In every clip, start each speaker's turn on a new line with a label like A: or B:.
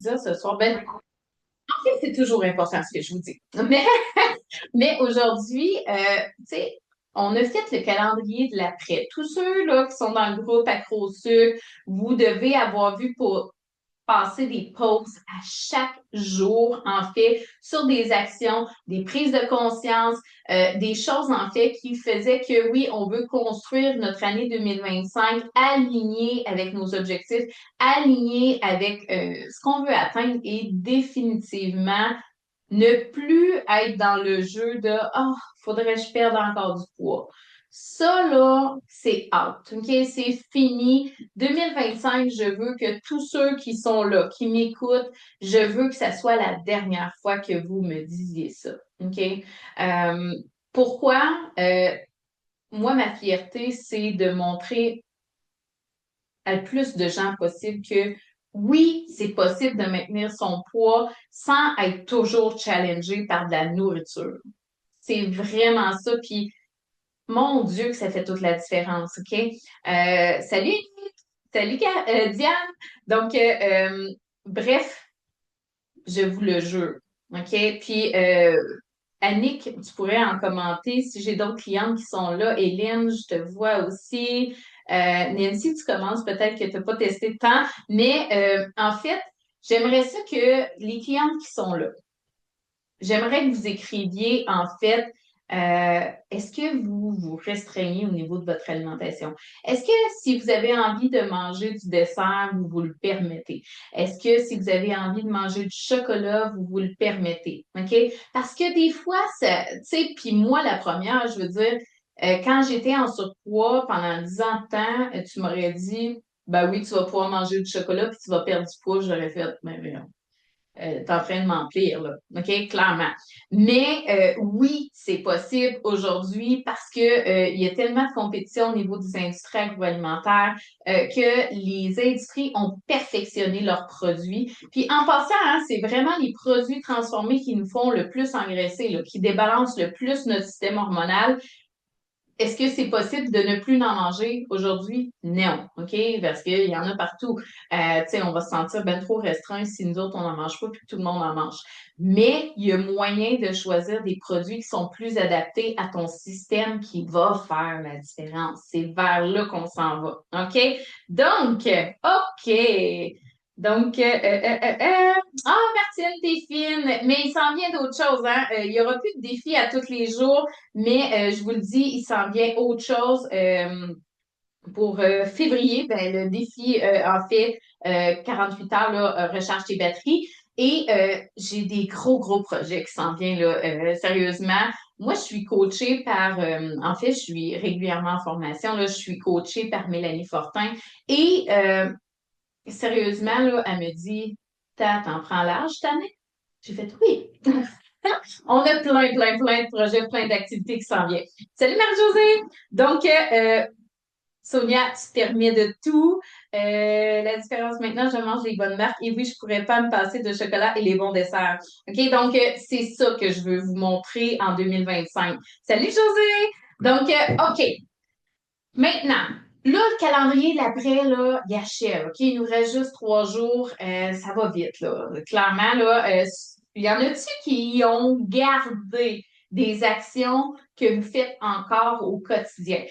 A: Dire ce soir, ben, en fait, c'est toujours important ce que je vous dis. Mais aujourd'hui, tu sais, on a fait le calendrier de l'après. Tous ceux là qui sont dans le groupe Accro-Sucre, vous devez avoir vu pour passer des pauses à chaque jour, en fait, sur des actions, des prises de conscience, des choses, en fait, qui faisaient que, oui, on veut construire notre année 2025 alignée avec nos objectifs, alignée avec ce qu'on veut atteindre et définitivement ne plus être dans le jeu de oh, faudrait que je perde encore du poids. Ça, là, c'est out. OK? C'est fini. 2025, je veux que tous ceux qui sont là, qui m'écoutent, je veux que ça soit la dernière fois que vous me disiez ça. OK? Euh, pourquoi? Moi, ma fierté, c'est de montrer à le plus de gens possible que oui, c'est possible de maintenir son poids sans être toujours challengé par de la nourriture. C'est vraiment ça. Puis, mon Dieu, que ça fait toute la différence, OK? Salut, Diane. Donc, bref, je vous le jure, OK? Puis, Annick, tu pourrais en commenter si j'ai d'autres clientes qui sont là. Hélène, je te vois aussi. Nancy, tu commences peut-être que tu n'as pas testé tant, mais en fait, j'aimerais ça que les clientes qui sont là, j'aimerais que vous écriviez, en fait, est-ce que vous vous restreignez au niveau de votre alimentation? Est-ce que si vous avez envie de manger du dessert, vous vous le permettez? Est-ce que si vous avez envie de manger du chocolat, vous vous le permettez? OK? Parce que des fois, ça, tu sais, puis moi, la première, je veux dire, quand j'étais en surpoids pendant 10 ans de temps, tu m'aurais dit, ben oui, tu vas pouvoir manger du chocolat puis tu vas perdre du poids. J'aurais fait, ben, t'es en train de m'emplir, là. OK? Clairement. Mais oui, c'est possible aujourd'hui parce que il y a tellement de compétition au niveau des industries agroalimentaires que les industries ont perfectionné leurs produits. Puis en passant, hein, c'est vraiment les produits transformés qui nous font le plus engraisser, là, qui débalancent le plus notre système hormonal. Est-ce que c'est possible de ne plus en manger aujourd'hui? Non, OK? Parce qu'il y en a partout. Tu sais, on va se sentir bien trop restreint si nous autres, on n'en mange pas puis que tout le monde en mange. Mais il y a moyen de choisir des produits qui sont plus adaptés à ton système qui va faire la différence. C'est vers là qu'on s'en va. OK? Donc, OK. Donc, ah, Martine, t'es fine. Mais il s'en vient d'autres choses, hein? Il n'y aura plus de défis à tous les jours. Mais je vous le dis, il s'en vient autre chose pour février. Ben, le défi, en fait, 48 heures, là, recharge tes batteries. Et j'ai des gros projets qui s'en viennent, là, sérieusement. Moi, je suis coachée par, en fait, je suis régulièrement en formation, là, je suis coachée par Mélanie Fortin. Et sérieusement, là, elle me dit, t'en prends l'âge cette année? J'ai fait oui. On a plein de projets, plein d'activités qui s'en viennent. Salut Marie-Josée! Donc, Sonia, tu te permets de tout. La différence maintenant, je mange les bonnes marques et oui, je pourrais pas me passer de chocolat et les bons desserts. OK, donc c'est ça que je veux vous montrer en 2025. Salut Josée! Donc, OK, maintenant, là, le calendrier de l'après, là, il achève. OK, il nous reste juste 3 jours. Ça va vite, là. Clairement, là, il y en a-tu qui ont gardé des actions que vous faites encore au quotidien?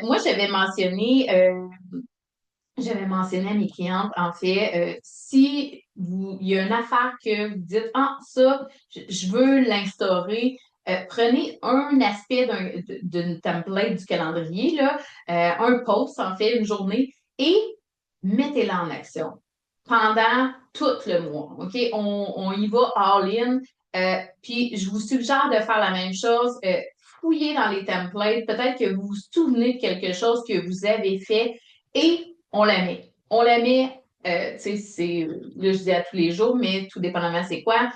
A: Moi, j'avais mentionné à mes clientes, en fait, si il y a une affaire que vous dites, ah, ça, je veux l'instaurer, prenez un aspect d'une template du calendrier, là, un post, en fait, une journée, et mettez-la en action pendant tout le mois. OK? On y va all-in. Puis, je vous suggère de faire la même chose. Fouillez dans les templates. Peut-être que vous vous souvenez de quelque chose que vous avez fait et on la met. On la met, tu sais, là, je dis à tous les jours, mais tout dépendamment c'est quoi.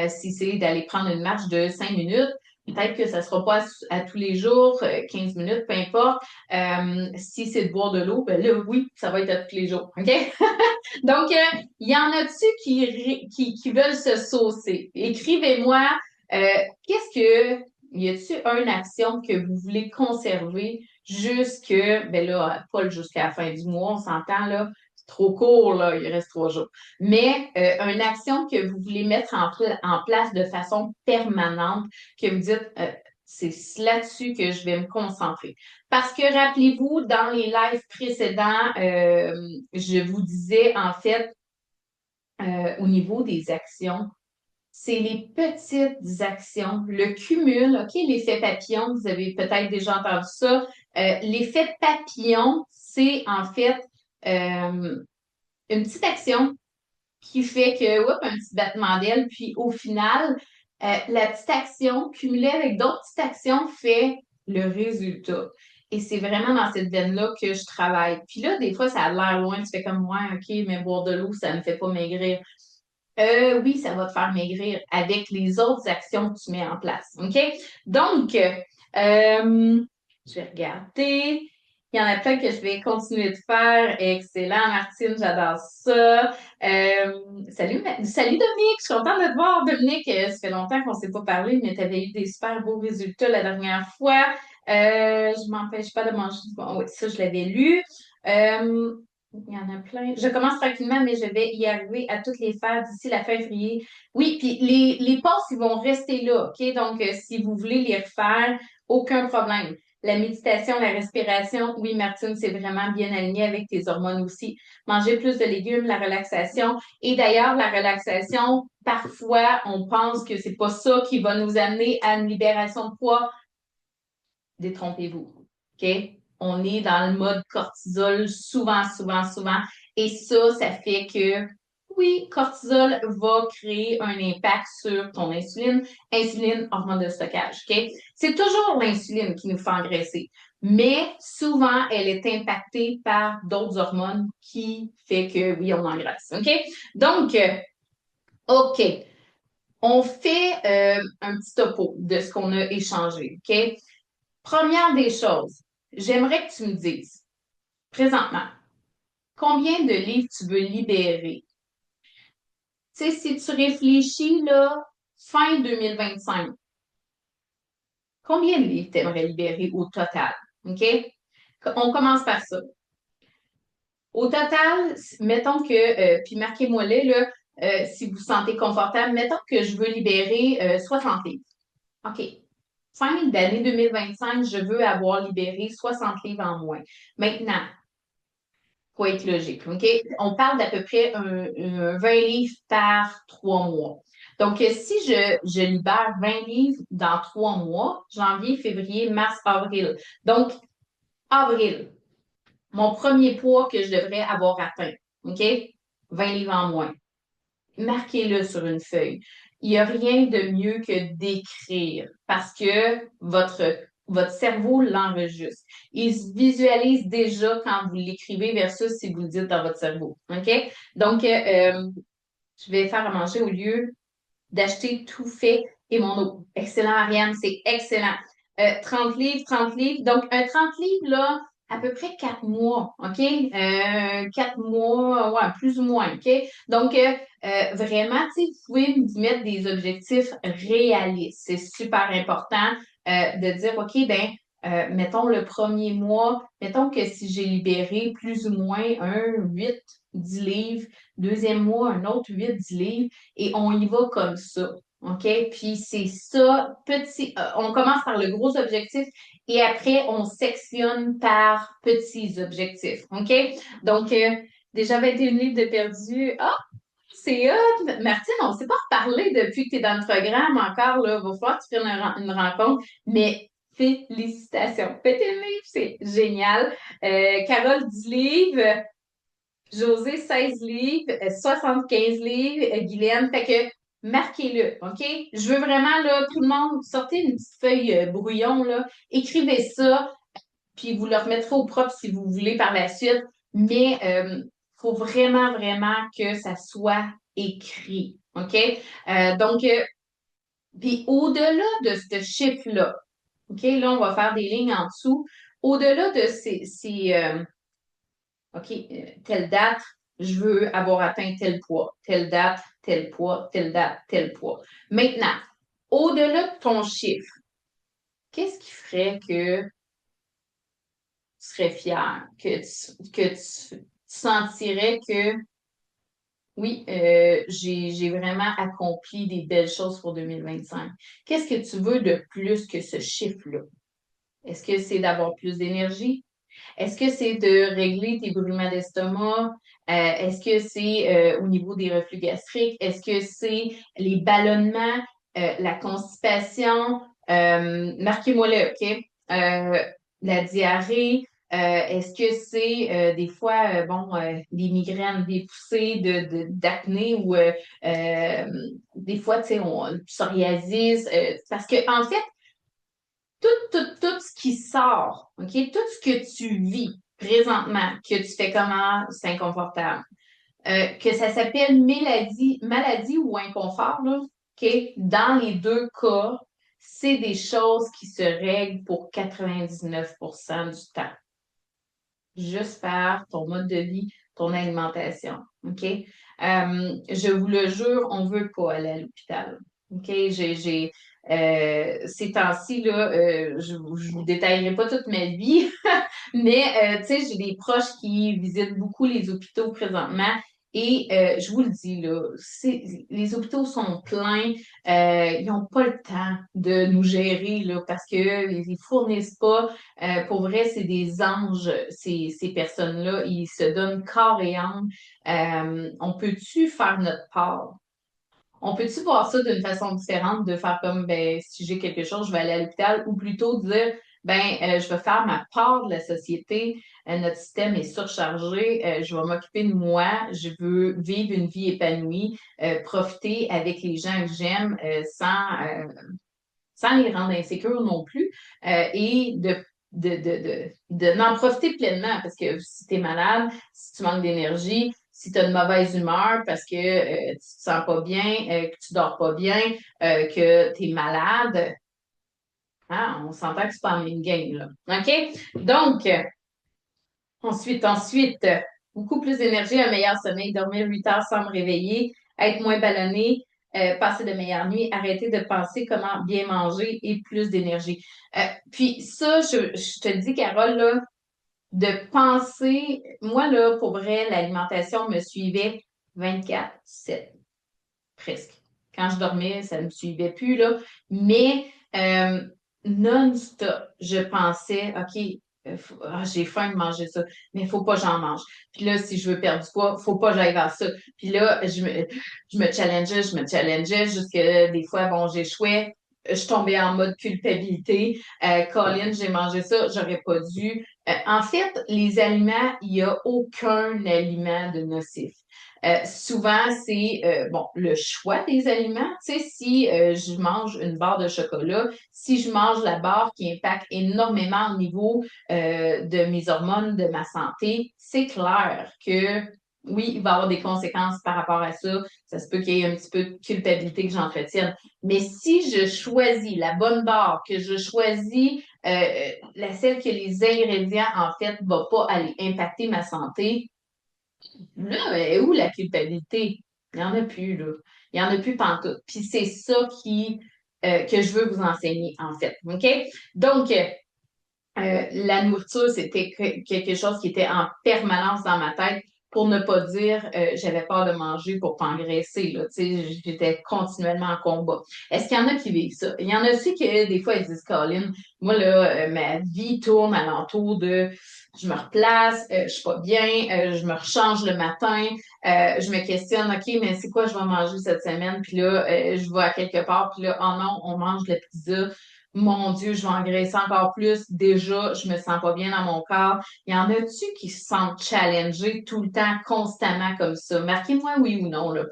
A: Si c'est d'aller prendre une marche de 5 minutes, peut-être que ça ne sera pas à tous les jours, 15 minutes, peu importe. Si c'est de boire de l'eau, ben là, oui, ça va être à tous les jours. OK? Donc, il y en a-tu qui veulent se saucer? Écrivez-moi, euh, qu'est-ce que, y a-tu une action que vous voulez conserver jusque, ben là, pas jusqu'à la fin du mois, on s'entend là, trop court, là, il reste 3 jours. Mais une action que vous voulez mettre en place de façon permanente, que vous dites, c'est là-dessus que je vais me concentrer. Parce que rappelez-vous, dans les lives précédents, je vous disais en fait, au niveau des actions, c'est les petites actions, le cumul, OK, l'effet papillon, vous avez peut-être déjà entendu ça. L'effet papillon, c'est en fait une petite action qui fait que, oups, un petit battement d'aile, puis au final, la petite action cumulée avec d'autres petites actions fait le résultat. Et c'est vraiment dans cette veine-là que je travaille. Puis là, des fois, ça a l'air loin, tu fais comme moi, OK, mais boire de l'eau, ça ne me fait pas maigrir. Oui, ça va te faire maigrir avec les autres actions que tu mets en place. OK? Donc, je vais regarder. Il y en a plein que je vais continuer de faire. Excellent, Martine, j'adore ça. Salut Dominique, je suis contente de te voir. Dominique, ça fait longtemps qu'on ne s'est pas parlé, mais tu avais eu des super beaux résultats la dernière fois. Je ne m'empêche pas de manger du bon. Oui, ça, je l'avais lu. Euh, il y en a plein. Je commence tranquillement, mais je vais y arriver à toutes les faire d'ici la fin février. Oui, puis les passes, ils vont rester là, OK? Donc, si vous voulez les refaire, aucun problème. La méditation, la respiration, oui, Martine, c'est vraiment bien aligné avec tes hormones aussi. Manger plus de légumes, la relaxation. Et d'ailleurs, la relaxation, parfois, on pense que c'est pas ça qui va nous amener à une libération de poids. Détrompez-vous. OK? On est dans le mode cortisol souvent, souvent, souvent. Et ça fait que, oui, cortisol va créer un impact sur ton insuline. Insuline, hormone de stockage. OK? C'est toujours l'insuline qui nous fait engraisser. Mais souvent, elle est impactée par d'autres hormones qui fait que, oui, on engraisse. OK? Donc, OK. On fait un petit topo de ce qu'on a échangé. OK? Première des choses, j'aimerais que tu me dises, présentement, combien de livres tu veux libérer? Tu sais, si tu réfléchis, là, fin 2025, combien de livres tu aimerais libérer au total? OK? On commence par ça. Au total, mettons que, puis marquez-moi-les, là, si vous vous sentez confortable, mettons que je veux libérer 60 livres. OK. Fin d'année 2025, je veux avoir libéré 60 livres en moins. Maintenant, faut être logique, OK? On parle d'à peu près un 20 livres par 3 mois. Donc, si je libère 20 livres dans 3 mois, janvier, février, mars, avril. Donc, avril, mon premier poids que je devrais avoir atteint, OK? 20 livres en moins. Marquez-le sur une feuille. Il n'y a rien de mieux que d'écrire parce que votre cerveau l'enregistre. Il se visualise déjà quand vous l'écrivez versus si vous le dites dans votre cerveau. OK? Donc, je vais faire à manger au lieu d'acheter tout fait et mon eau. Excellent, Ariane, c'est excellent. 30 livres, 30 livres. Donc, un 30 livres, là, à peu près 4 mois, OK? 4 mois, ouais, plus ou moins, OK? Donc, vraiment, tu sais, vous pouvez vous mettre des objectifs réalistes. C'est super important de dire, OK, ben, mettons le premier mois, mettons que si j'ai libéré plus ou moins un 8, 10 livres, deuxième mois, un autre 8, 10 livres, et on y va comme ça. OK? Puis c'est ça, petit, on commence par le gros objectif et après, on sectionne par petits objectifs. OK? Donc, déjà 21 livres de perdu. Ah, c'est hot! Martine, on ne s'est pas reparlé depuis que tu es dans le programme encore. Là. Il va falloir que tu prennes une rencontre. Mais félicitations. 21 livres, c'est génial. Carole, 10 livres. José, 16 livres, 75 livres, Guylaine, fait que marquez-le, OK? Je veux vraiment, là, tout le monde, sortez une petite feuille brouillon, là, écrivez ça, puis vous le remettrez au propre si vous voulez par la suite, mais il faut vraiment, vraiment que ça soit écrit, OK? Donc, puis au-delà de ce chiffre-là, OK, là, on va faire des lignes en dessous, au-delà de OK, telle date, je veux avoir atteint tel poids. Telle date, tel poids, telle date, tel poids. Maintenant, au-delà de ton chiffre, qu'est-ce qui ferait que tu serais fier, que tu sentirais que oui, j'ai vraiment accompli des belles choses pour 2025. Qu'est-ce que tu veux de plus que ce chiffre-là? Est-ce que c'est d'avoir plus d'énergie? Est-ce que c'est de régler tes brûlements d'estomac? Est-ce que c'est au niveau des reflux gastriques? Est-ce que c'est les ballonnements, la constipation? Marquez-moi-le, OK? La diarrhée. Est-ce que c'est des fois, bon, des migraines, des poussées d'acné ou euh, des fois, tu sais, psoriasis? Parce que, en fait, tout ce qui sort, OK? Tout ce que tu vis présentement, que tu fais comment, c'est inconfortable. Que ça s'appelle maladie ou inconfort, là, OK? Dans les deux cas, c'est des choses qui se règlent pour 99% du temps. Juste par ton mode de vie, ton alimentation. OK? Je vous le jure, on ne veut pas aller à l'hôpital. OK? Ces temps-ci, là, je ne vous détaillerai pas toute ma vie, mais tu sais, j'ai des proches qui visitent beaucoup les hôpitaux présentement et je vous le dis, là, les hôpitaux sont pleins, ils n'ont pas le temps de nous gérer là, parce qu'ils ne fournissent pas. Pour vrai, c'est des anges, ces personnes-là. Ils se donnent corps et âme. On peut-tu faire notre part? On peut-tu voir ça d'une façon différente, de faire comme, ben, si j'ai quelque chose, je vais aller à l'hôpital, ou plutôt dire, ben, je vais faire ma part de la société, notre système est surchargé, je vais m'occuper de moi, je veux vivre une vie épanouie, profiter avec les gens que j'aime, sans les rendre insécures non plus, et n'en profiter pleinement, parce que si tu es malade, si tu manques d'énergie, si tu as une mauvaise humeur parce que tu te sens pas bien, que tu dors pas bien, que tu es malade, hein, on s'entend que c'est pas en même game, là. OK? Donc, beaucoup plus d'énergie, un meilleur sommeil, dormir 8 heures sans me réveiller, être moins ballonné, passer de meilleures nuits, arrêter de penser comment bien manger et plus d'énergie. Puis ça, je te dis, Carole, là, de penser, moi, là, pour vrai, l'alimentation me suivait 24/7, presque. Quand je dormais, ça ne me suivait plus, là. Mais euh, non-stop, je pensais, OK, j'ai faim de manger ça, mais il faut pas que j'en mange. Puis là, si je veux perdre du poids, faut pas que j'aille vers ça. Puis là, je me challengeais jusque des fois, bon, j'échouais. Je tombais en mode culpabilité. Colin, j'ai mangé ça, j'aurais pas dû. En fait, les aliments, il n'y a aucun aliment de nocif. Souvent, c'est bon, le choix des aliments. Tu sais, si je mange une barre de chocolat, si je mange la barre qui impacte énormément au niveau de mes hormones, de ma santé, c'est clair que oui, il va y avoir des conséquences par rapport à ça. Ça se peut qu'il y ait un petit peu de culpabilité que j'entretienne. Mais si je choisis la bonne barre, que je choisis celle que les ingrédients, en fait, ne vont pas aller impacter ma santé, là, où la culpabilité? Il n'y en a plus, là. Il n'y en a plus pantoute. Puis c'est ça que je veux vous enseigner, en fait. OK? Donc, la nourriture, c'était quelque chose qui était en permanence dans ma tête pour ne pas dire j'avais peur de manger pour pas engraisser. Là, tu sais, j'étais continuellement en combat. Est-ce qu'il y en a qui vivent ça? Il y en a aussi que des fois ils disent Colin, moi là, ma vie tourne alentour de je me replace, je suis pas bien, je me rechange le matin, je me questionne, OK, mais c'est quoi je vais manger cette semaine? Puis là, je vais à quelque part, puis là, oh non, on mange de la pizza. Mon Dieu, je vais engraisser encore plus. Déjà, je me sens pas bien dans mon corps. Il y en a-tu qui se sentent challengés tout le temps, constamment comme ça? Marquez-moi oui ou non, là.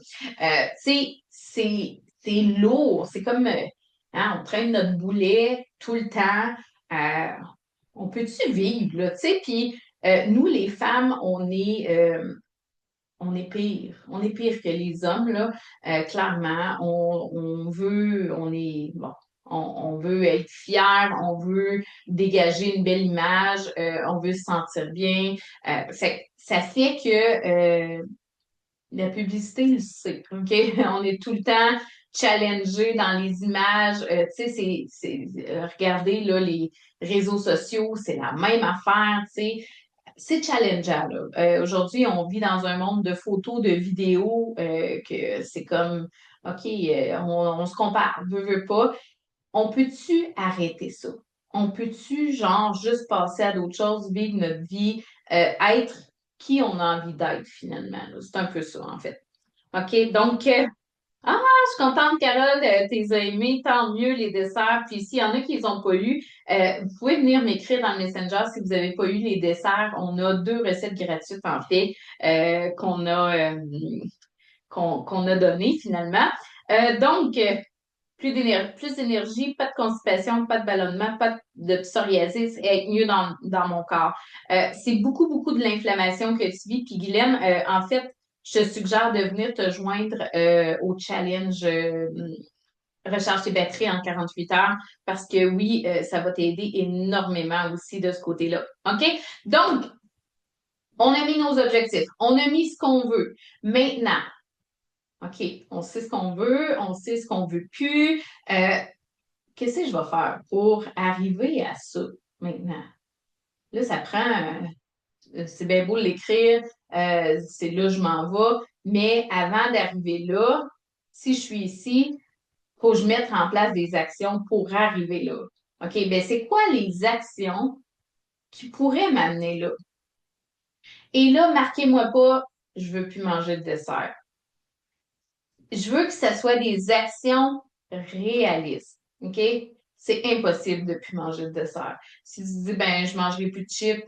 A: Tu sais, c'est lourd. C'est comme, hein, on traîne notre boulet tout le temps. Euh, on peut-tu vivre, là? Tu sais, puis nous, les femmes, on est pire. On est pire que les hommes, là. Clairement, on veut, on est, bon, on veut être fier, on veut dégager une belle image, on veut se sentir bien. Ça fait que la publicité le sait, OK? On est tout le temps challengé dans les images. Tu sais, regardez, là, les réseaux sociaux, c'est la même affaire, tu sais. c'est challengeant, là. Aujourd'hui, on vit dans un monde de photos, de vidéos, que c'est comme, OK, on se compare, veut pas. On peut-tu arrêter ça? On peut-tu, genre, juste passer à d'autres choses, vivre notre vie, être qui on a envie d'être finalement, là? C'est un peu ça, en fait. OK, donc, je suis contente, Carole, t'es aimé, tant mieux les desserts. Puis s'il y en a qui les ont pas eu, vous pouvez venir m'écrire dans le Messenger si vous n'avez pas eu les desserts. On a 2 recettes gratuites, en fait, qu'on a données finalement. Donc, plus d'énergie, pas de constipation, pas de ballonnement, pas de psoriasis et être mieux dans mon corps. C'est beaucoup, beaucoup de l'inflammation que tu vis. Puis Guylaine, en fait, je te suggère de venir te joindre au challenge Recharge tes batteries en 48 heures parce que oui, ça va t'aider énormément aussi de ce côté-là. OK? Donc, on a mis nos objectifs, on a mis ce qu'on veut. Maintenant, OK, on sait ce qu'on veut, on sait ce qu'on veut plus. Euh, Qu'est-ce que je vais faire pour arriver à ça maintenant? Là, ça prend, c'est bien beau l'écrire, c'est là je m'en vais, mais avant d'arriver là, si je suis ici, il faut que je mette en place des actions pour arriver là. OK, ben c'est quoi les actions qui pourraient m'amener là? Et là, marquez-moi pas, je veux plus manger de dessert. Je veux que ce soit des actions réalistes. OK? C'est impossible de plus manger de dessert. Si tu dis, ben, je mangerai plus de chips,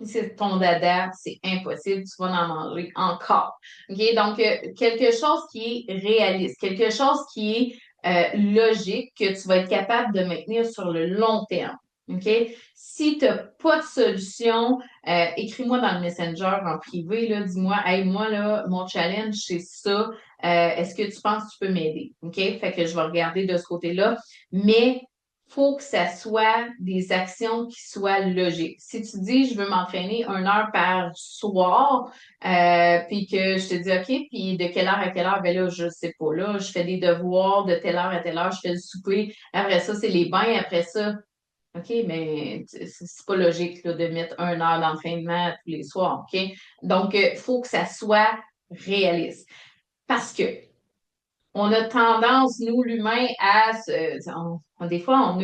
A: c'est ton dada, c'est impossible, tu vas en manger encore. OK? Donc, quelque chose qui est réaliste, quelque chose qui est logique, que tu vas être capable de maintenir sur le long terme. OK? Si tu n'as pas de solution, écris-moi dans le Messenger en privé, là, dis-moi, hey, moi, là, mon challenge, c'est ça. Est-ce que tu penses que tu peux m'aider? OK? Fait que je vais regarder de ce côté-là. Mais faut que ça soit des actions qui soient logiques. Si tu dis, je veux m'entraîner 1 heure par soir, puis que je te dis, OK, puis de quelle heure à quelle heure? Ben là, je sais pas. Là, je fais des devoirs de telle heure à telle heure, je fais le souper. Après ça, c'est les bains. Après ça, OK, mais c'est pas logique là, de mettre 1 heure d'entraînement tous les soirs. OK? Donc, il faut que ça soit réaliste. Parce que on a tendance, nous, l'humain, des fois,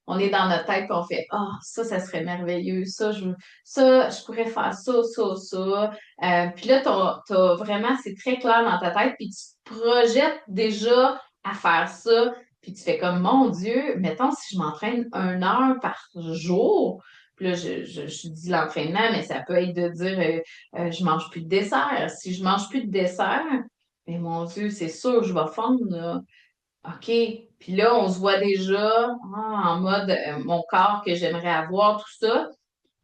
A: on est dans notre tête qu'on fait, ah, ça serait merveilleux, ça, je pourrais faire ça. Puis là, vraiment, c'est très clair dans ta tête, puis tu te projettes déjà à faire ça, puis tu fais comme, mon Dieu, mettons, si je m'entraîne 1 heure par jour, puis là, je dis l'entraînement, mais ça peut être de dire, je mange plus de dessert. Si je mange plus de dessert, mais mon Dieu, c'est sûr, je vais fondre, là. OK. Puis là, on se voit déjà en mode mon corps que j'aimerais avoir, tout ça.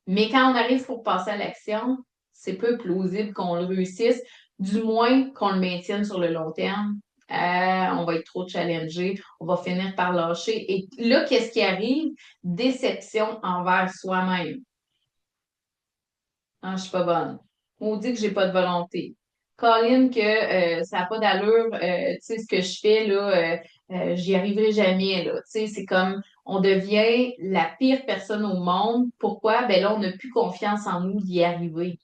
A: Mais quand on arrive pour passer à l'action, c'est peu plausible qu'on le réussisse, du moins qu'on le maintienne sur le long terme. On va être trop challengé, on va finir par lâcher. Et là, qu'est-ce qui arrive? Déception envers soi-même. Ah, je suis pas bonne. On dit que j'ai pas de volonté. Colin, que ça n'a pas d'allure, tu sais, ce que je fais, là, j'y arriverai jamais, là. Tu sais, c'est comme, on devient la pire personne au monde. Pourquoi? Ben là, on n'a plus confiance en nous d'y arriver.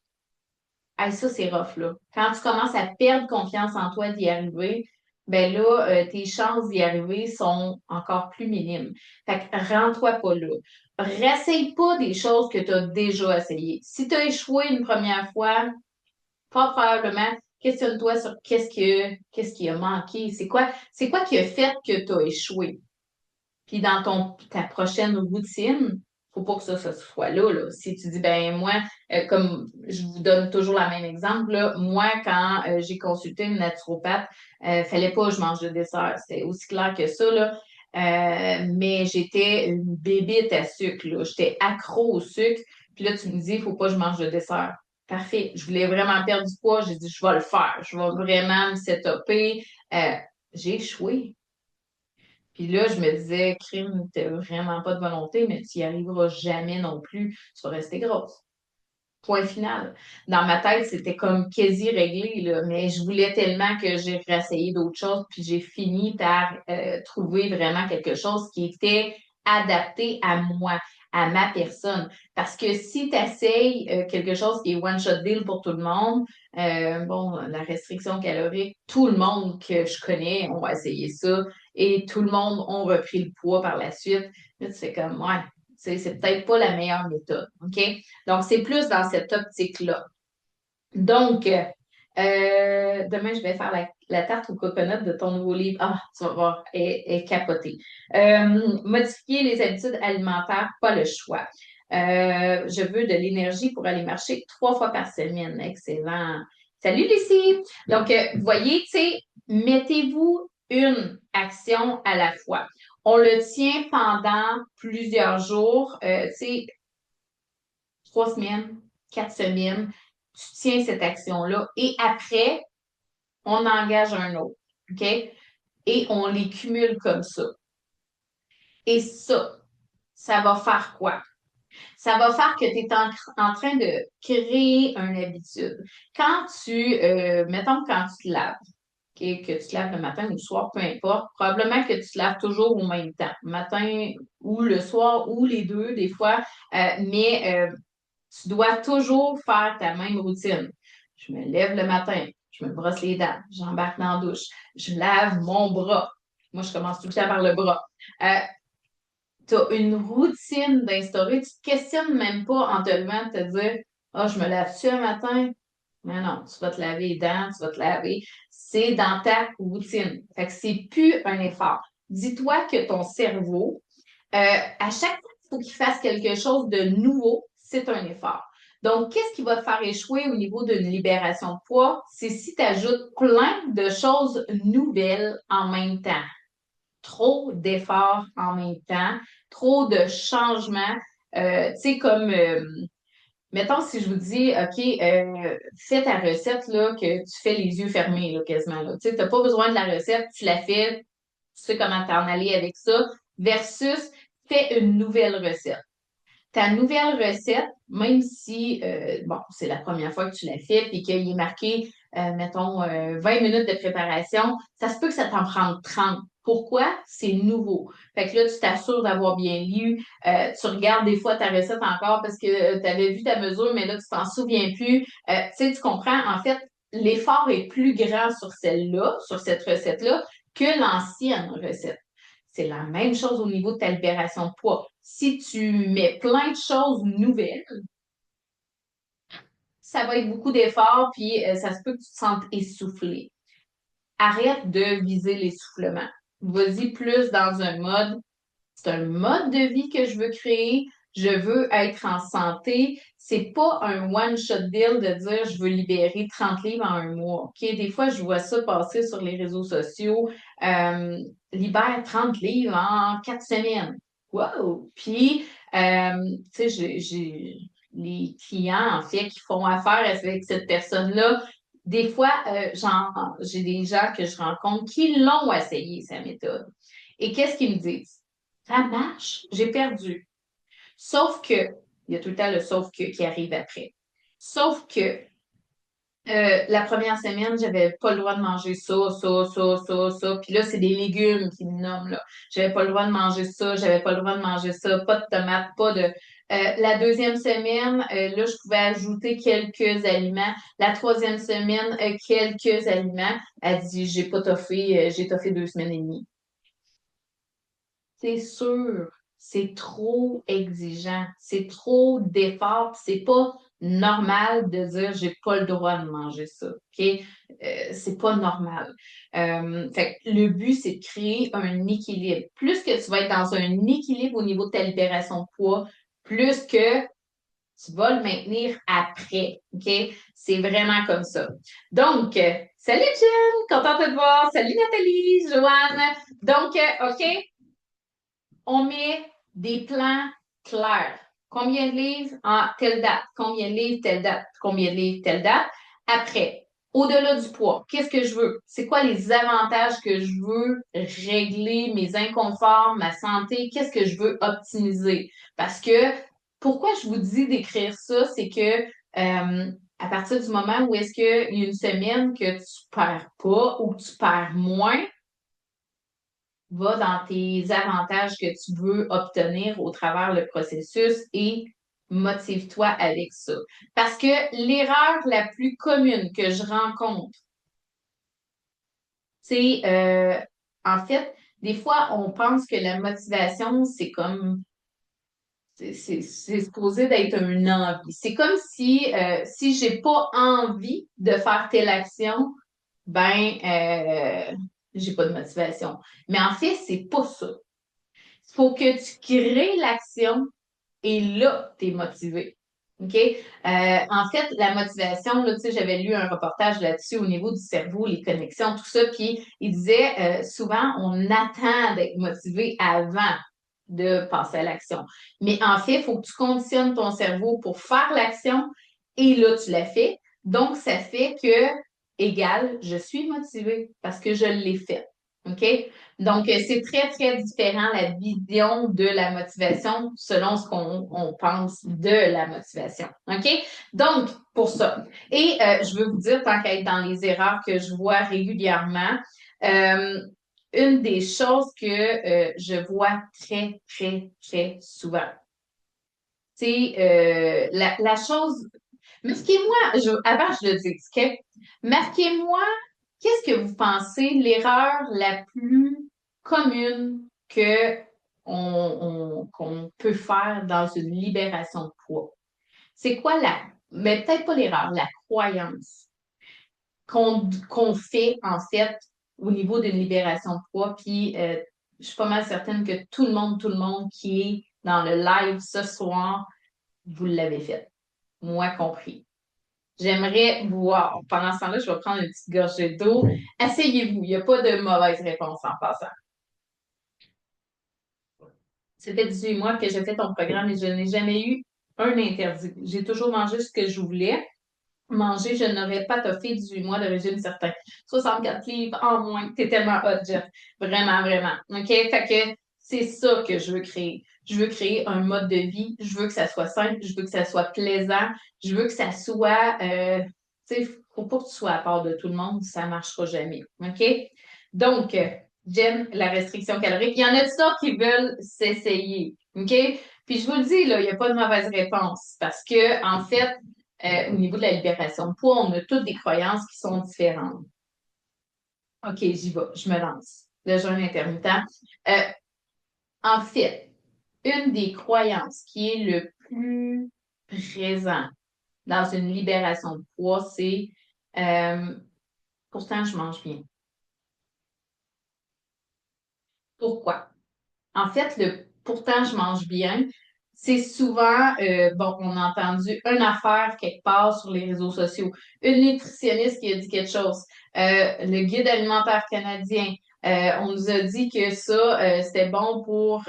A: Hey, ça, c'est rough, là. Quand tu commences à perdre confiance en toi d'y arriver, ben là, tes chances d'y arriver sont encore plus minimes. Fait que rends-toi pas là. Réessaye pas des choses que tu as déjà essayées. Si tu as échoué une première fois, pas probablement, questionne-toi sur qu'est-ce qui a manqué. C'est quoi qui a fait que tu as échoué? Puis dans ta prochaine routine, faut pas que ça soit là, là. Si tu dis, ben moi, comme je vous donne toujours le même exemple, là, moi, quand j'ai consulté une naturopathe, fallait pas que je mange de dessert. C'est aussi clair que ça, là. Mais j'étais une bébite à sucre, là. J'étais accro au sucre. Puis là, tu me dis, il faut pas que je mange de dessert. Parfait. Je voulais vraiment perdre du poids. J'ai dit, je vais le faire. Je vais vraiment me setuper. J'ai échoué. Puis là, je me disais, crime, t'as vraiment pas de volonté, mais tu y arriveras jamais non plus. Tu vas rester grosse. Point final. Dans ma tête, c'était comme quasi réglé, là, mais je voulais tellement que j'ai réessayé d'autres choses, puis j'ai fini par trouver vraiment quelque chose qui était adapté à moi, à ma personne. Parce que si tu essayes quelque chose qui est one-shot deal pour tout le monde, bon, la restriction calorique, tout le monde que je connais, on va essayer ça et tout le monde ont repris le poids par la suite. Là, c'est comme, ouais, c'est peut-être pas la meilleure méthode, OK? Donc, c'est plus dans cette optique-là. Donc, demain, je vais faire la tarte au coconut de ton nouveau livre. Ah, tu vas voir, elle est capotée. Modifier les habitudes alimentaires, pas le choix. Je veux de l'énergie pour aller marcher 3 fois par semaine. Excellent. Salut Lucie. Donc, vous voyez, tu sais, mettez-vous une action à la fois. On le tient pendant plusieurs jours, tu sais, 3 semaines, 4 semaines, tu tiens cette action-là et après, on engage un autre, OK? Et on les cumule comme ça. Et ça va faire quoi? Ça va faire que tu es en train de créer une habitude. Mettons quand tu te laves, OK, que tu te laves le matin ou le soir, peu importe, probablement que tu te laves toujours au même temps, le matin ou le soir ou les deux des fois, mais tu dois toujours faire ta même routine. Je me lève le matin, je me brosse les dents, j'embarque dans la douche, je lave mon bras. Moi, je commence tout le temps par le bras. Tu as une routine d'instaurer. Tu te questionnes même pas en te levant de te dire, ah, je me lave-tu un matin? Mais non, tu vas te laver les dents, tu vas te laver. C'est dans ta routine. Fait que c'est plus un effort. Dis-toi que ton cerveau, à chaque fois qu'il faut qu'il fasse quelque chose de nouveau, c'est un effort. Donc, qu'est-ce qui va te faire échouer au niveau d'une libération de poids? C'est si tu ajoutes plein de choses nouvelles en même temps. Trop d'efforts en même temps, trop de changements. Tu sais, comme, mettons, si je vous dis, OK, fais ta recette, là, que tu fais les yeux fermés, là, quasiment, là. Tu sais, t'as pas besoin de la recette, tu la fais, tu sais comment t'en aller avec ça, versus fais une nouvelle recette. Ta nouvelle recette, même si, bon, c'est la première fois que tu l'as fait et qu'il est marqué, mettons, 20 minutes de préparation, ça se peut que ça t'en prenne 30. Pourquoi? C'est nouveau. Fait que là, tu t'assures d'avoir bien lu. Tu regardes des fois ta recette encore parce que tu avais vu ta mesure, mais là, tu t'en souviens plus. Tu sais, tu comprends, en fait, l'effort est plus grand sur celle-là, sur cette recette-là, que l'ancienne recette. C'est la même chose au niveau de ta libération de poids. Si tu mets plein de choses nouvelles, ça va être beaucoup d'efforts, puis ça se peut que tu te sentes essoufflé. Arrête de viser l'essoufflement. Vas-y plus dans un mode, c'est un mode de vie que je veux créer, je veux être en santé. C'est pas un one-shot deal de dire je veux libérer 30 livres en un mois. OK? Des fois, je vois ça passer sur les réseaux sociaux. Euh, Libère 30 livres en 4 semaines. Wow! Puis, tu sais, j'ai les clients, en fait, qui font affaire avec cette personne-là. Des fois, j'ai des gens que je rencontre qui l'ont essayé, sa méthode. Et qu'est-ce qu'ils me disent? Ça marche, j'ai perdu. Sauf que, il y a tout le temps le sauf que qui arrive après. Sauf que la première semaine, j'avais pas le droit de manger ça. Puis là, c'est des légumes qui me nomment, là. J'avais pas le droit de manger ça, j'avais pas le droit de manger ça, pas de tomates, pas de. La deuxième semaine, là, je pouvais ajouter quelques aliments. La troisième semaine, quelques aliments. Elle dit, j'ai toffé 2 semaines et demie. C'est sûr, c'est trop exigeant, c'est trop d'efforts, puis c'est pas normal de dire j'ai pas le droit de manger ça, OK? C'est pas normal. Fait que le but, c'est de créer un équilibre. Plus que tu vas être dans un équilibre au niveau de ta libération de poids, plus que tu vas le maintenir après, OK? C'est vraiment comme ça. Donc, salut Jen, contente de te voir. Salut Nathalie, Joanne. Donc, OK? On met des plans clairs. Combien de livres en telle date? Combien de livres telle date? Combien de livres telle date? Après, au-delà du poids, qu'est-ce que je veux? C'est quoi les avantages que je veux régler, mes inconforts, ma santé? Qu'est-ce que je veux optimiser? Parce que pourquoi je vous dis d'écrire ça, c'est que à partir du moment où est-ce qu'il y a une semaine que tu perds pas ou que tu perds moins, va dans tes avantages que tu veux obtenir au travers le processus et motive-toi avec ça. Parce que l'erreur la plus commune que je rencontre, c'est en fait, des fois, on pense que la motivation, c'est comme c'est supposé d'être une envie. C'est comme si j'ai pas envie de faire telle action, ben j'ai pas de motivation. Mais en fait, c'est pas ça. Il faut que tu crées l'action et là, tu es motivé. OK? En fait, la motivation, là, tu sais, j'avais lu un reportage là-dessus au niveau du cerveau, les connexions, tout ça, puis il disait souvent, on attend d'être motivé avant de passer à l'action. Mais en fait, il faut que tu conditionnes ton cerveau pour faire l'action et là, tu l'as fait. Donc, ça fait que, égal, je suis motivée parce que je l'ai fait. OK? Donc, c'est très, très différent la vision de la motivation selon ce qu'on pense de la motivation. OK? Donc, pour ça. Et je veux vous dire, tant qu'à être dans les erreurs que je vois régulièrement, euh, une des choses que je vois très, très, très souvent, c'est la chose. Marquez-moi, avant je le dis, OK? Marquez-moi, qu'est-ce que vous pensez l'erreur la plus commune que qu'on peut faire dans une libération de poids? C'est quoi mais peut-être pas l'erreur, la croyance qu'on fait en fait au niveau d'une libération de poids. Puis je suis pas mal certaine que tout le monde qui est dans le live ce soir, vous l'avez fait, moi compris. J'aimerais voir. Pendant ce temps-là, je vais prendre une petite gorgée d'eau. Asseyez-vous. Il n'y a pas de mauvaise réponse en passant. Ça fait 18 mois que j'ai fait ton programme et je n'ai jamais eu un interdit. J'ai toujours mangé ce que je voulais manger. Je n'aurais pas toffé 18 mois de régime certain. 64 livres en moins. T'es tellement hot, Jeff. Vraiment, vraiment. OK? Fait que c'est ça que je veux créer. Je veux créer un mode de vie. Je veux que ça soit simple. Je veux que ça soit plaisant. Je veux que ça soit, tu sais, faut pas que tu sois à part de tout le monde. Ça marchera jamais. OK? Donc, j'aime la restriction calorique. Il y en a de ça qui veulent s'essayer. OK? Puis je vous le dis, là, il n'y a pas de mauvaise réponse parce que, en fait, au niveau de la libération de poids, on a toutes des croyances qui sont différentes. OK, j'y vais, je me lance. Le jeûne intermittent. Euh, En fait, une des croyances qui est le plus présent dans une libération de poids, c'est euh, pourtant je mange bien. Pourquoi? En fait, le pourtant je mange bien, c'est souvent, bon, on a entendu une affaire quelque part sur les réseaux sociaux, une nutritionniste qui a dit quelque chose, le guide alimentaire canadien, on nous a dit que ça, c'était bon pour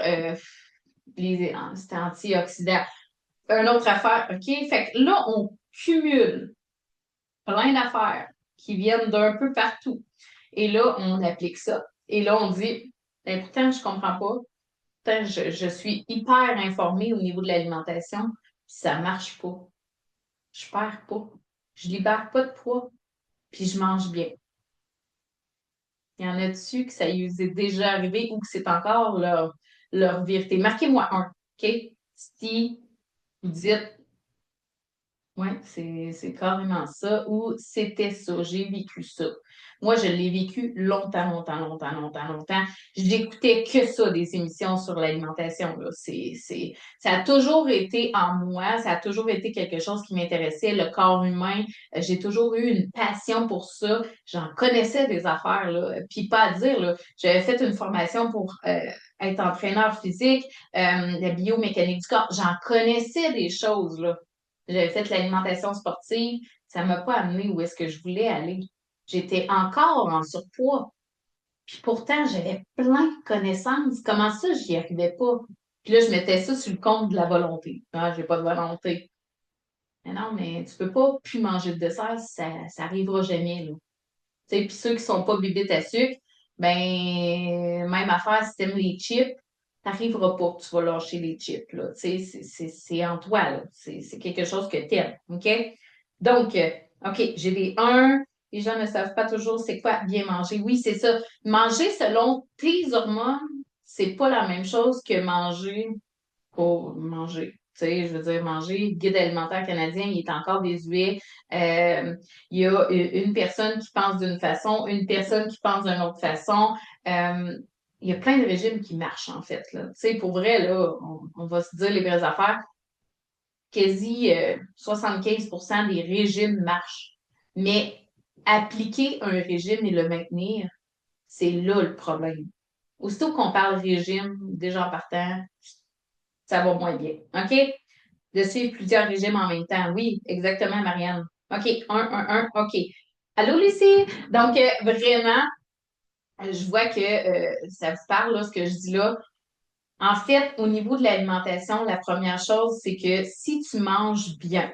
A: c'était antioxydant. Une autre affaire, OK? Fait que là, on cumule plein d'affaires qui viennent d'un peu partout. Et là, on applique ça. Et là, on dit, ben, pourtant, je comprends pas. Pourtant, je suis hyper informée au niveau de l'alimentation, puis ça marche pas. Je perds pas. Je libère pas de poids, puis je mange bien. Il y en a dessus que ça y est déjà arrivé ou que c'est encore leur vérité. Marquez-moi un, OK? Si vous dites oui, c'est carrément ça. Ou c'était ça, j'ai vécu ça. Moi, je l'ai vécu longtemps, longtemps, longtemps, longtemps, longtemps. J'écoutais que ça, des émissions sur l'alimentation, là. Ça a toujours été en moi, ça a toujours été quelque chose qui m'intéressait, le corps humain. J'ai toujours eu une passion pour ça. J'en connaissais des affaires, là. Puis pas à dire, là. J'avais fait une formation pour être entraîneur physique, la biomécanique du corps. J'en connaissais des choses, là. J'avais fait l'alimentation sportive. Ça ne m'a pas amené où est-ce que je voulais aller. J'étais encore en surpoids. Puis pourtant, j'avais plein de connaissances. Comment ça, j'y arrivais pas? Puis là, je mettais ça sur le compte de la volonté. Ah, j'ai pas de volonté. Mais non, mais tu peux pas plus manger de dessert, ça arrivera jamais, là. Tu sais, puis ceux qui sont pas bibites à sucre, ben, même affaire, si t'aimes les chips, t'arriveras pas que tu vas lâcher les chips, là. Tu sais, c'est en toi, là. C'est quelque chose que t'aimes, OK? Donc, OK, j'ai des 1. Les gens ne savent pas toujours c'est quoi bien manger. Oui, c'est ça. Manger selon tes hormones, c'est pas la même chose que manger pour manger. Tu sais, je veux dire, manger, le guide alimentaire canadien, il est encore désuet. Euh, il y a une personne qui pense d'une façon, une personne qui pense d'une autre façon. Euh, il y a plein de régimes qui marchent, en fait, là. Tu sais, pour vrai, là, on va se dire les vraies affaires. Quasi 75% des régimes marchent. Mais appliquer un régime et le maintenir, c'est là le problème. Aussitôt qu'on parle régime, déjà en partant, ça va moins bien. OK? De suivre plusieurs régimes en même temps. Oui, exactement, Marianne. OK, OK. Allô, Lucie? Donc, vraiment, je vois que ça vous parle, là, ce que je dis là. En fait, au niveau de l'alimentation, la première chose, c'est que si tu manges bien,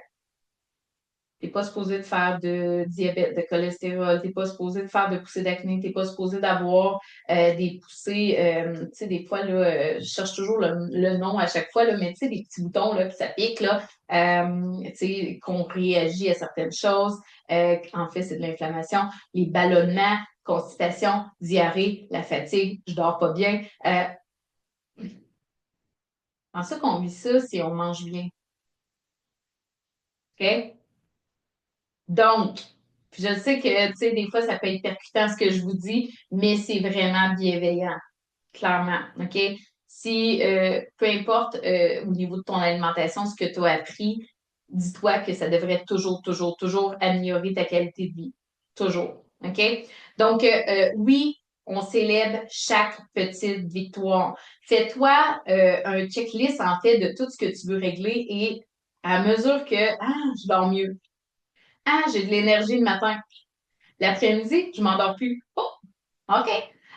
A: t'es pas supposé de faire de diabète, de cholestérol, t'es pas supposé de faire de poussée d'acné, t'es pas supposé d'avoir des poussées, tu sais, des fois, là, je cherche toujours le nom à chaque fois, là, mais tu sais, des petits boutons, là, puis ça pique, là, tu sais, qu'on réagit à certaines choses. En fait, c'est de l'inflammation, les ballonnements, constipation, diarrhée, la fatigue, je dors pas bien. En ça qu'on vit ça si on mange bien. OK? Donc, puis je sais que, tu sais, des fois, ça peut être percutant ce que je vous dis, mais c'est vraiment bienveillant, clairement, OK? Si, peu importe au niveau de ton alimentation, ce que tu as appris, dis-toi que ça devrait toujours, toujours, toujours améliorer ta qualité de vie. Toujours, OK? Donc, oui, on célèbre chaque petite victoire. Fais-toi un checklist, en fait, de tout ce que tu veux régler et à mesure que, je dors mieux. Ah, j'ai de l'énergie le matin. L'après-midi, je m'endors plus. Oh, OK.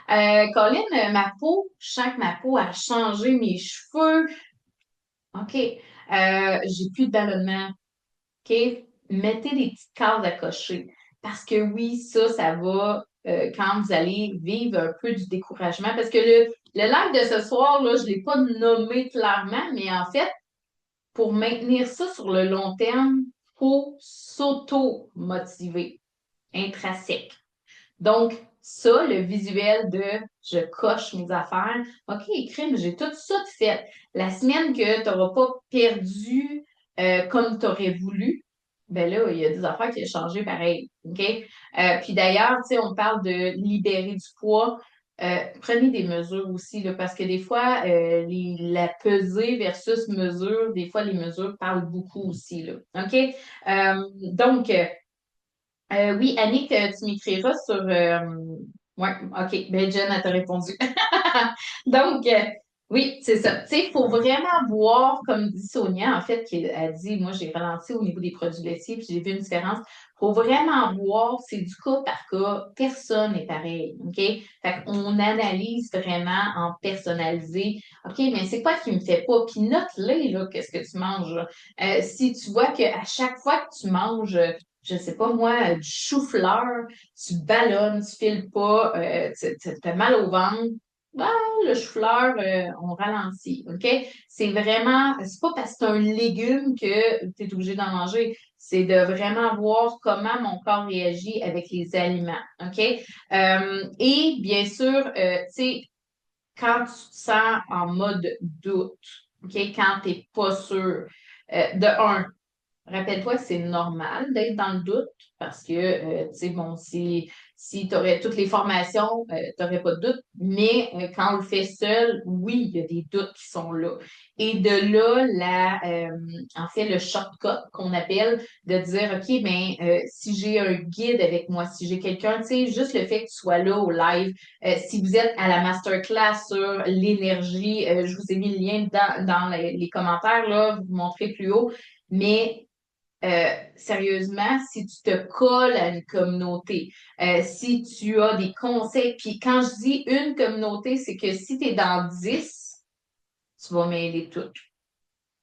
A: Colin, ma peau, je sens que ma peau a changé, mes cheveux. OK. J'ai plus de ballonnement. OK. Mettez des petites cases à cocher. Parce que oui, ça va quand vous allez vivre un peu du découragement. Parce que le live de ce soir, là, je ne l'ai pas nommé clairement, mais en fait, pour maintenir ça sur le long terme, il faut s'auto-motiver intrinsèque. Donc, ça, le visuel de je coche mes affaires. OK, crime, j'ai tout ça de fait. La semaine que tu n'auras pas perdu comme tu aurais voulu, ben là, il y a des affaires qui ont changé pareil. OK? Puis d'ailleurs, tu sais, on parle de libérer du poids. Prenez des mesures aussi, là, parce que des fois, la pesée versus mesure, des fois, les mesures parlent beaucoup aussi. Là. OK? Donc, oui, Annick, tu m'écriras sur. Ouais, OK. Ben, Jen, elle t'a répondu. Donc, oui, c'est ça. Tu sais, il faut vraiment voir, comme dit Sonia, en fait, qui a dit, moi, j'ai ralenti au niveau des produits laitiers, puis j'ai vu une différence. Il faut vraiment voir, c'est du cas par cas. Personne n'est pareil, OK? Fait qu'on analyse vraiment en personnalisé. OK, mais c'est quoi qui me fait pas? Puis note-les, là, qu'est-ce que tu manges. Là. Si tu vois qu'à chaque fois que tu manges je sais pas moi, du chou-fleur, tu ballonnes, tu files pas, tu as mal au ventre. Ben, le chou-fleur, on ralentit, OK? C'est vraiment, c'est pas parce que c'est un légume que tu es obligé d'en manger. C'est de vraiment voir comment mon corps réagit avec les aliments, OK? Et bien sûr, tu sais, quand tu te sens en mode doute, OK? Quand tu n'es pas sûr, de un, rappelle-toi que c'est normal d'être dans le doute parce que, tu sais, bon, si tu aurais toutes les formations, tu n'aurais pas de doute, mais quand on le fait seul, oui, il y a des doutes qui sont là. Et de là, en fait, le shortcut qu'on appelle de dire, OK, ben, si j'ai un guide avec moi, si j'ai quelqu'un, tu sais, juste le fait que tu sois là au live, si vous êtes à la masterclass sur l'énergie, je vous ai mis le lien dans les commentaires, là, vous montrez plus haut, mais sérieusement, si tu te colles à une communauté, si tu as des conseils, puis quand je dis une communauté, c'est que si tu es dans 10, tu vas mêler toutes.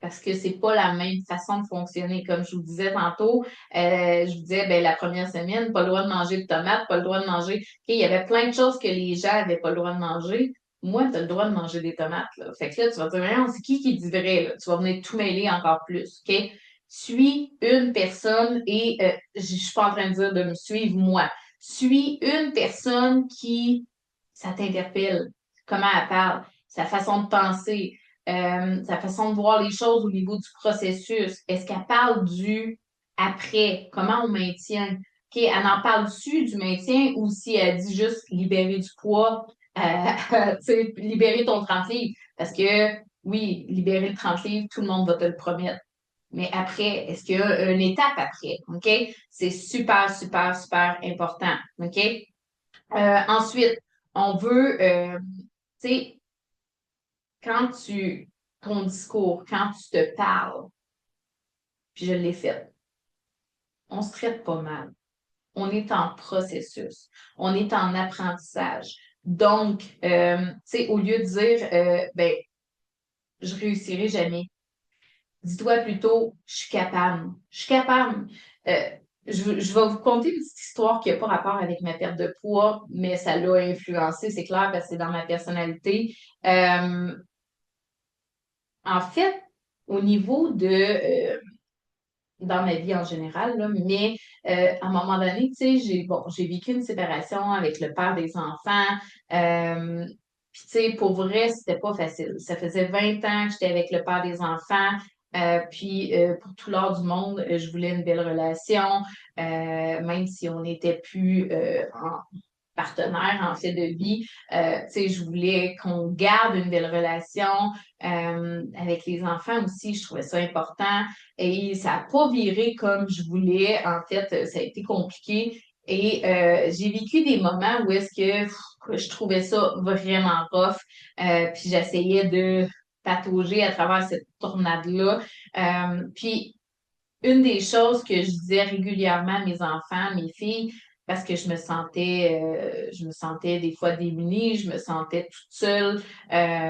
A: Parce que c'est pas la même façon de fonctionner. Comme je vous disais tantôt, je vous disais, ben, la première semaine, pas le droit de manger de tomates, pas le droit de manger. OK, il y avait plein de choses que les gens avaient pas le droit de manger. Moi, tu as le droit de manger des tomates. Là. Fait que là, tu vas te dire, voyons, c'est qui dit vrai? Là? Tu vas venir tout mêler encore plus. OK? Suis une personne et je suis pas en train de dire de me suivre moi. Suis une personne qui, ça t'interpelle, comment elle parle, sa façon de penser, sa façon de voir les choses au niveau du processus. Est-ce qu'elle parle du après? Comment on maintient? OK, elle en parle-tu du maintien ou si elle dit juste libérer du poids, tu sais, libérer ton 30 livres? Parce que oui, libérer le 30 livres, tout le monde va te le promettre. Mais après, est-ce qu'il y a une étape après? OK? C'est super, super, super important. OK? Ensuite, on veut, tu sais, quand ton discours, quand tu te parles, puis je l'ai fait, on se traite pas mal. On est en processus. On est en apprentissage. Donc, tu sais, au lieu de dire, ben, je réussirai jamais, dis-toi plutôt, je suis capable. Je suis capable. Euh, je vais vous conter une petite histoire qui n'a pas rapport avec ma perte de poids, mais ça l'a influencé, c'est clair, parce que c'est dans ma personnalité. Euh, En fait, au niveau dans ma vie en général, là, mais à un moment donné, tu sais, j'ai vécu une séparation avec le père des enfants. Euh, Puis, tu sais, pour vrai, c'était pas facile. Ça faisait 20 ans que j'étais avec le père des enfants. Puis, pour tout l'or du monde, je voulais une belle relation, même si on n'était plus partenaire en fait de vie. Tu sais, je voulais qu'on garde une belle relation avec les enfants aussi. Je trouvais ça important. Et ça n'a pas viré comme je voulais. En fait, ça a été compliqué. Et j'ai vécu des moments où est-ce que je trouvais ça vraiment rough. Puis j'essayais de patauger à travers cette tornade-là. Puis une des choses que je disais régulièrement à mes enfants, mes filles, parce que je me sentais des fois démunie, je me sentais toute seule.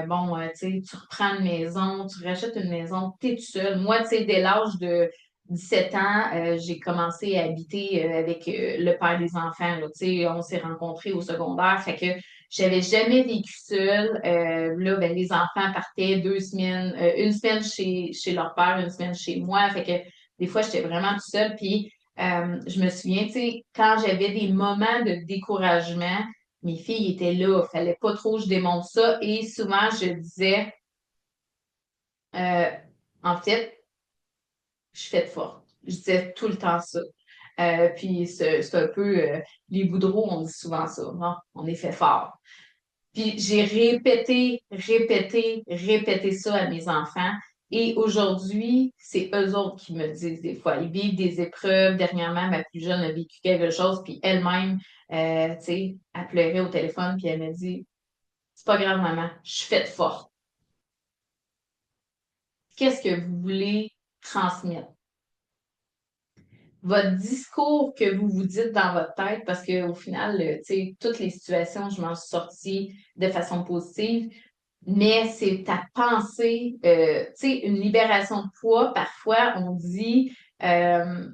A: Bon, tu sais, tu reprends une maison, tu rachètes une maison, tu es toute seule. Moi, tu sais, dès l'âge de 17 ans, j'ai commencé à habiter avec le père des enfants. Là, tu sais, on s'est rencontrés au secondaire, fait que j'avais jamais vécu seule. Là, ben, les enfants partaient 2 semaines, une semaine chez leur père, une semaine chez moi. Fait que des fois, j'étais vraiment toute seule. Puis, je me souviens, tu sais, quand j'avais des moments de découragement, mes filles étaient là. Il fallait pas trop que je démontre ça. Et souvent, je disais, euh, en fait, je suis faite forte. Je disais tout le temps ça. Puis, c'est un peu, les Boudreaux, on dit souvent ça. Non, on est fait fort. Puis j'ai répété, répété, répété ça à mes enfants. Et aujourd'hui, c'est eux autres qui me le disent des fois. Ils vivent des épreuves. Dernièrement, ma plus jeune a vécu quelque chose, puis elle-même, tu sais, elle pleurait au téléphone, puis elle m'a dit, c'est pas grave, maman, je suis faite forte. Qu'est-ce que vous voulez transmettre? Votre discours que vous vous dites dans votre tête, parce qu'au final, tu sais, toutes les situations, je m'en suis sortie de façon positive. Mais c'est ta pensée, tu sais, une libération de poids, parfois euh,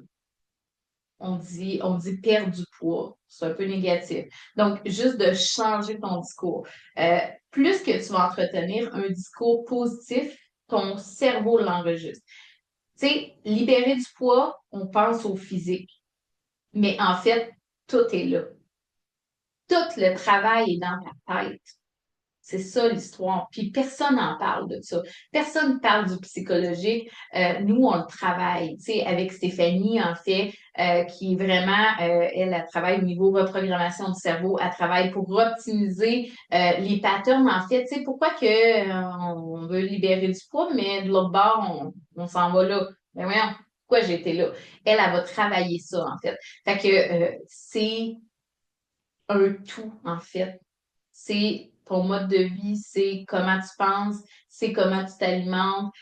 A: on dit perdre du poids. C'est un peu négatif. Donc, juste de changer ton discours. Euh, Plus que tu vas entretenir un discours positif, ton cerveau l'enregistre. Tu sais, libérer du poids, on pense au physique. Mais en fait, tout est là. Tout le travail est dans ta tête. C'est ça l'histoire. Puis personne n'en parle de ça. Personne ne parle du psychologique. Nous, on le travaille. Tu sais, avec Stéphanie, en fait, qui est vraiment, elle travaille au niveau reprogrammation du cerveau. Elle travaille pour optimiser les patterns. En fait, tu sais, pourquoi que on veut libérer du poids, mais de l'autre bord, on s'en va là. Mais voyons, pourquoi j'ai été là? Elle va travailler ça, en fait. Fait que c'est un tout, en fait. C'est ton mode de vie, c'est comment tu penses, c'est comment tu t'alimentes.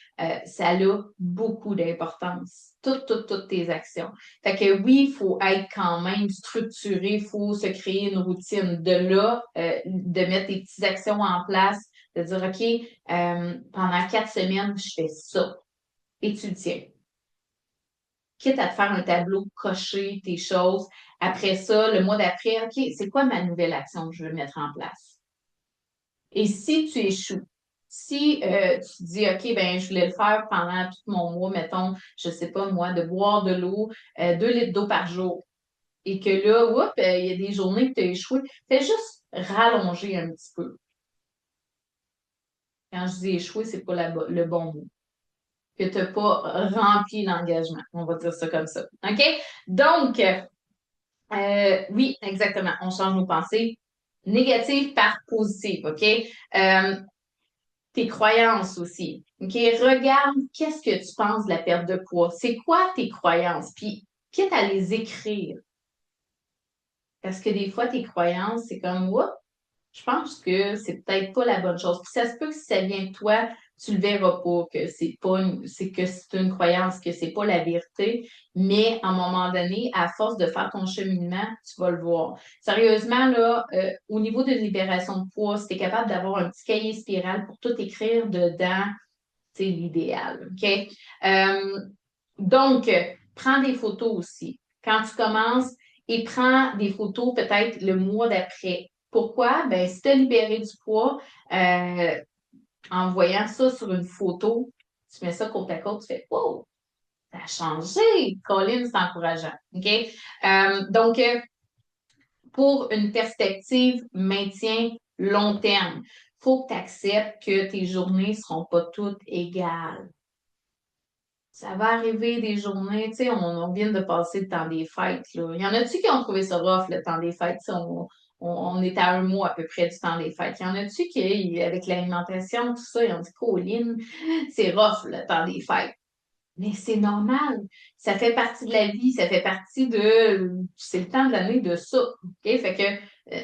A: Ça a beaucoup d'importance. Toutes tes actions. Fait que oui, il faut être quand même structuré, il faut se créer une routine. De là, de mettre tes petites actions en place, de dire, OK, pendant 4 semaines, je fais ça. Et tu le tiens. Quitte à te faire un tableau, cocher tes choses. Après ça, le mois d'après, OK, c'est quoi ma nouvelle action que je veux mettre en place? Et si tu échoues? Si tu dis, OK, ben je voulais le faire pendant tout mon mois, mettons, je sais pas moi, de boire de l'eau, 2 litres d'eau par jour, et que là, oups, il y a des journées que tu as échoué, fais juste rallonger un petit peu. Quand je dis échouer, c'est pas le bon mot. Que tu n'as pas rempli l'engagement. On va dire ça comme ça. OK? Donc, oui, exactement. On change nos pensées négatives par positives. OK? Euh, tes croyances aussi. OK? Regarde qu'est-ce que tu penses de la perte de poids. C'est quoi tes croyances? Puis, quitte à les écrire. Parce que des fois, tes croyances, c'est comme, oups, je pense que c'est peut-être pas la bonne chose. Puis ça se peut que si ça vient de toi, tu le verras pas, que c'est pas c'est que c'est une croyance, que c'est pas la vérité. Mais à un moment donné, à force de faire ton cheminement, tu vas le voir. Sérieusement, là, au niveau de libération de poids, si tu es capable d'avoir un petit cahier spirale pour tout écrire dedans, c'est l'idéal. OK? Euh, donc, prends des photos aussi. Quand tu commences, et prends des photos peut-être le mois d'après. Pourquoi? Ben, si tu as libéré du poids, en voyant ça sur une photo, tu mets ça côte à côte, tu fais wow, ça a changé. Colin, c'est encourageant. OK? Donc, pour une perspective maintien long terme, il faut que tu acceptes que tes journées ne seront pas toutes égales. Ça va arriver des journées, tu sais, on vient de passer le temps des fêtes, là. Il y en a-tu qui ont trouvé ça rough, le temps des fêtes? Tu sais, on est à un mois à peu près du temps des fêtes. Il y en a-tu qui, avec l'alimentation, tout ça, ils ont dit, Colline, c'est rough, le temps des fêtes. Mais c'est normal. Ça fait partie de la vie, ça fait partie c'est le temps de l'année de ça. OK? Fait que,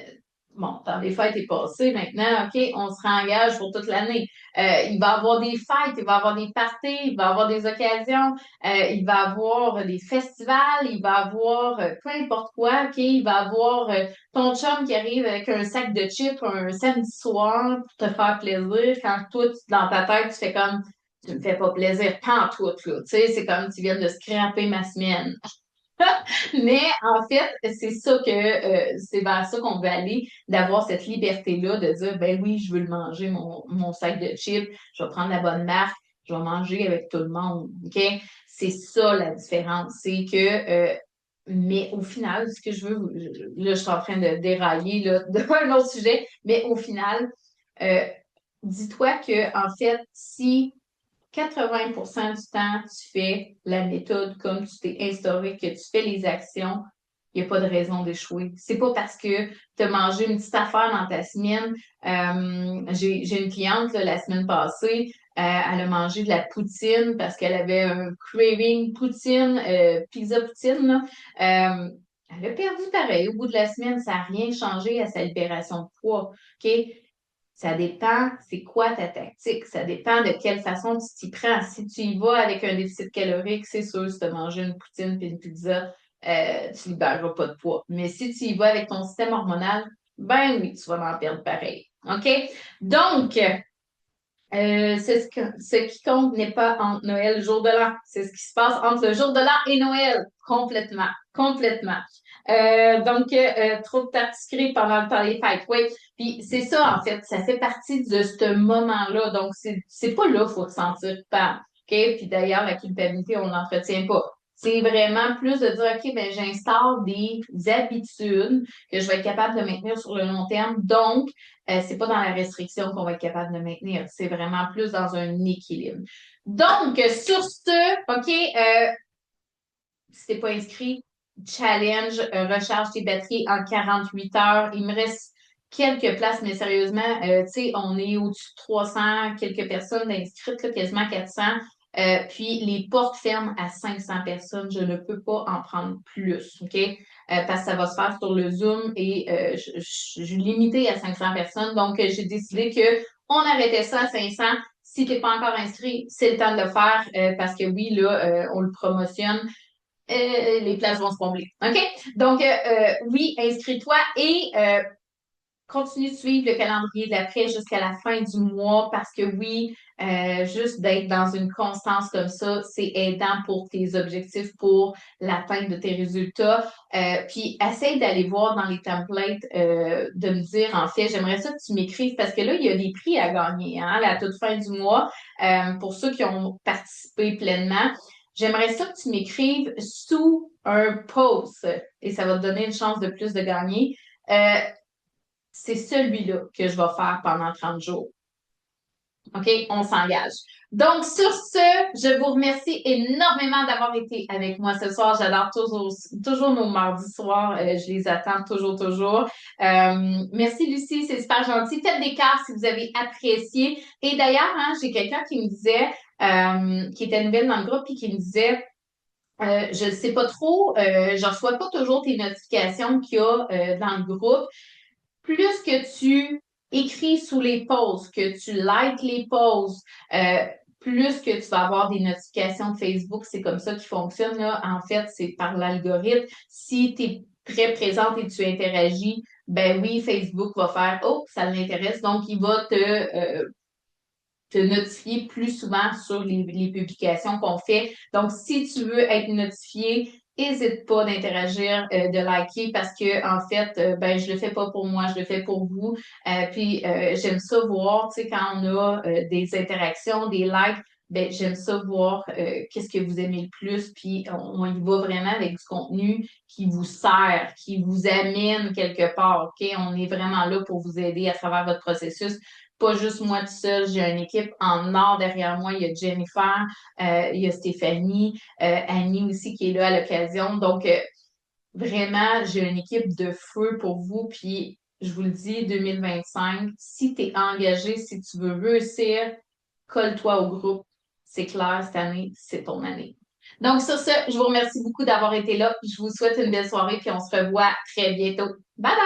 A: bon, dans les fêtes est passé, maintenant, OK, on se réengage pour toute l'année. Il va y avoir des fêtes, il va y avoir des parties, il va y avoir des occasions, il va y avoir des festivals, il va y avoir peu importe quoi, OK? Il va y avoir ton chum qui arrive avec un sac de chips un samedi soir pour te faire plaisir, quand toi, dans ta tête, tu fais comme tu me fais pas plaisir, pantoute, là. Tu sais, c'est comme tu viens de scraper ma semaine. Mais en fait, c'est ça c'est vers ça qu'on veut aller, d'avoir cette liberté-là, de dire, ben oui, je veux le manger, mon sac de chips, je vais prendre la bonne marque, je vais manger avec tout le monde. OK? C'est ça la différence. C'est que, mais au final, ce que je veux, là, je suis en train de dérailler là, d'un autre sujet, mais au final, euh, dis-toi que, en fait, si 80% du temps, tu fais la méthode comme tu t'es instauré, que tu fais les actions, il n'y a pas de raison d'échouer. C'est pas parce que tu as mangé une petite affaire dans ta semaine. J'ai une cliente là, la semaine passée, elle a mangé de la poutine parce qu'elle avait un craving poutine, pizza poutine. Là. Elle a perdu pareil. Au bout de la semaine, ça n'a rien changé à sa libération de poids. OK? Ça dépend, c'est quoi ta tactique. Ça dépend de quelle façon tu t'y prends. Si tu y vas avec un déficit calorique, c'est sûr, si tu as mangé une poutine puis une pizza, tu libéreras pas de poids. Mais si tu y vas avec ton système hormonal, ben oui, tu vas en perdre pareil. OK? Donc, ce qui compte n'est pas entre Noël et le jour de l'an. C'est ce qui se passe entre le jour de l'an et Noël. Complètement. Complètement. Trop de tartes sucrées pendant le temps des fêtes. Oui. Puis c'est ça, en fait. Ça fait partie de ce moment-là. Donc, c'est pas là qu'il faut se sentir coupable. OK? Puis d'ailleurs, la culpabilité, on l'entretient pas. C'est vraiment plus de dire, OK, ben, j'instaure des habitudes que je vais être capable de maintenir sur le long terme. Donc, c'est pas dans la restriction qu'on va être capable de maintenir. C'est vraiment plus dans un équilibre. Donc, sur ce, OK, si t'es pas inscrit, challenge, recharge tes batteries en 48 heures. Il me reste quelques places, mais sérieusement, tu sais, on est au-dessus de 300, quelques personnes inscrites, là, quasiment 400. Puis les portes ferment à 500 personnes. Je ne peux pas en prendre plus, OK? Parce que ça va se faire sur le Zoom et je suis limitée à 500 personnes. Donc, j'ai décidé que on arrêtait ça à 500. Si tu n'es pas encore inscrit, c'est le temps de le faire parce que oui, là, on le promotionne. Les places vont se combler. OK? Donc, oui, inscris-toi et continue de suivre le calendrier de l'après jusqu'à la fin du mois parce que oui, juste d'être dans une constance comme ça, c'est aidant pour tes objectifs, pour l'atteinte de tes résultats. Puis essaye d'aller voir dans les templates, de me dire, en fait, j'aimerais ça que tu m'écrives parce que là, il y a des prix à gagner, hein, à la toute fin du mois, pour ceux qui ont participé pleinement. J'aimerais ça que tu m'écrives sous un post et ça va te donner une chance de plus de gagner. Euh, c'est celui-là que je vais faire pendant 30 jours. OK? On s'engage. Donc, sur ce, je vous remercie énormément d'avoir été avec moi ce soir. J'adore toujours nos mardis soirs. Je les attends toujours, toujours. Merci, Lucie. C'est super gentil. Faites des cartes si vous avez apprécié. Et d'ailleurs, hein, j'ai quelqu'un qui me disait, qui était nouvelle dans le groupe, puis qui me disait, je ne sais pas trop, je ne reçois pas toujours tes notifications qu'il y a dans le groupe. Plus que tu écris sous les posts, que tu likes les posts, plus que tu vas avoir des notifications de Facebook. C'est comme ça qui fonctionne, là. En fait, c'est par l'algorithme. Si tu es très présente et tu interagis, ben oui, Facebook va faire Oh, ça l'intéresse, donc il va te notifier plus souvent sur les publications qu'on fait. Donc, si tu veux être notifié, n'hésite pas d'interagir, de liker parce que en fait, ben je le fais pas pour moi, je le fais pour vous. Puis j'aime ça voir, tu sais, quand on a des interactions, des likes, ben j'aime ça voir qu'est-ce que vous aimez le plus. Puis on y va vraiment avec du contenu qui vous sert, qui vous amène quelque part. Ok, on est vraiment là pour vous aider à travers votre processus pas juste moi tout seul, j'ai une équipe en or derrière moi. Il y a Jennifer, il y a Stéphanie, Annie aussi qui est là à l'occasion. Donc, vraiment, j'ai une équipe de feu pour vous. Puis, je vous le dis, 2025, si tu es engagé, si tu veux réussir, colle-toi au groupe. C'est clair, cette année, c'est ton année. Donc, sur ce, je vous remercie beaucoup d'avoir été là. Je vous souhaite une belle soirée, puis on se revoit très bientôt. Bye bye!